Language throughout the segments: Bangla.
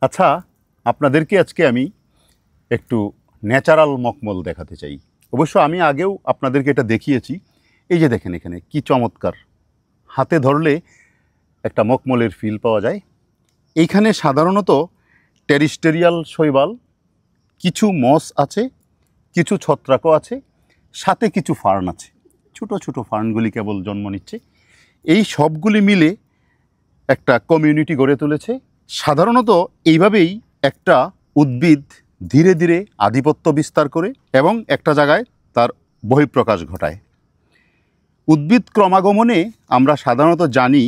আচ্ছা, আপনাদেরকে আজকে আমি একটু ন্যাচারাল মখমল দেখাতে চাই। অবশ্য আমি আগেও আপনাদেরকে এটা দেখিয়েছি। এই যে দেখেন এখানে কি চমৎকার, হাতে ধরলে একটা মখমলের ফিল পাওয়া যায়। এইখানে সাধারণত টেরিস্টেরিয়াল শৈবাল, কিছু মস আছে, কিছু ছত্রাকও আছে, সাথে কিছু ফার্ন আছে। ছোটো ছোটো ফার্নগুলি কেবল জন্ম নিচ্ছে। এই সবগুলি মিলে একটা কমিউনিটি গড়ে তুলেছে। সাধারণত এইভাবেই একটা উদ্ভিদ ধীরে ধীরে আধিপত্য বিস্তার করে এবং একটা জায়গায় তার বহিঃপ্রকাশ ঘটায়। উদ্ভিদ ক্রমাগমনে আমরা সাধারণত জানি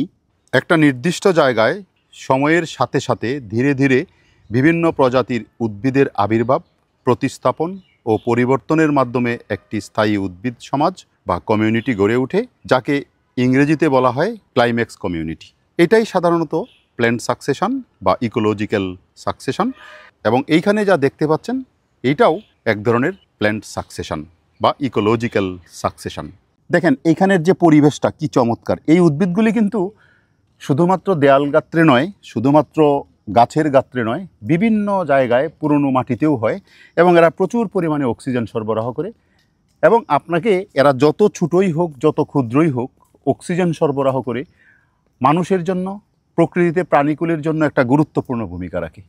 একটা নির্দিষ্ট জায়গায় সময়ের সাথে সাথে ধীরে ধীরে বিভিন্ন প্রজাতির উদ্ভিদের আবির্ভাব, প্রতিস্থাপন ও পরিবর্তনের মাধ্যমে একটি স্থায়ী উদ্ভিদ সমাজ বা কমিউনিটি গড়ে ওঠে, যাকে ইংরেজিতে বলা হয় ক্লাইম্যাক্স কমিউনিটি। এটাই সাধারণত প্ল্যান্ট সাকসেশন বা ইকোলজিক্যাল সাকসেশন, এবং এইখানে যা দেখতে পাচ্ছেন এইটাও এক ধরনের প্ল্যান্ট সাকসেশন বা ইকোলজিক্যাল সাকসেশন। দেখেন এইখানের যে পরিবেশটা কি চমৎকার। এই উদ্ভিদগুলি কিন্তু শুধুমাত্র দেয়াল গাত্রে নয়, শুধুমাত্র গাছের গাত্রে নয়, বিভিন্ন জায়গায় পুরনো মাটিতেও হয় এবং এরা প্রচুর পরিমাণে অক্সিজেন সরবরাহ করে। এবং আপনাকে এরা যত ছোটোই হোক, যত ক্ষুদ্রই হোক, অক্সিজেন সরবরাহ করে মানুষের জন্য, প্রকৃতিতে প্রাণীকুলের জন্য একটা গুরুত্বপূর্ণ ভূমিকা রাখে।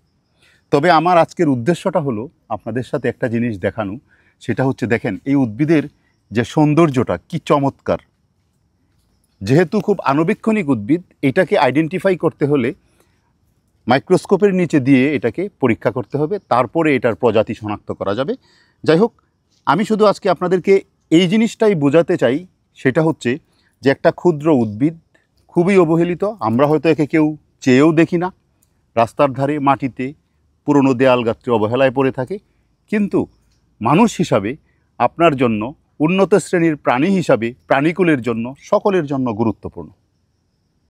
তবে আমার আজকের উদ্দেশ্যটা হলো আপনাদের সাথে একটা জিনিস দেখানো। সেটা হচ্ছে দেখেন এই উদ্ভিদের যে সৌন্দর্যটা কি চমৎকার। যেহেতু খুব আণুবীক্ষণিক উদ্ভিদ, এটাকে আইডেন্টিফাই করতে হলে মাইক্রোস্কোপের নিচে দিয়ে এটাকে পরীক্ষা করতে হবে, তারপরে এটার প্রজাতি শনাক্ত করা যাবে। যাই হোক, আমি শুধু আজকে আপনাদেরকে এই জিনিসটাই বোঝাতে চাই, সেটা হচ্ছে যে একটা ক্ষুদ্র উদ্ভিদ খুবই অবহেলিত। আমরা হয়তো একে কেউ চেয়েও দেখি না, রাস্তার ধারে মাটিতে পুরনো দেয়াল গাত্রে অবহেলায় পড়ে থাকে, কিন্তু মানুষ হিসাবে আপনার জন্য, উন্নত শ্রেণীর প্রাণী হিসাবে, প্রাণীকুলের জন্য, সকলের জন্য গুরুত্বপূর্ণ।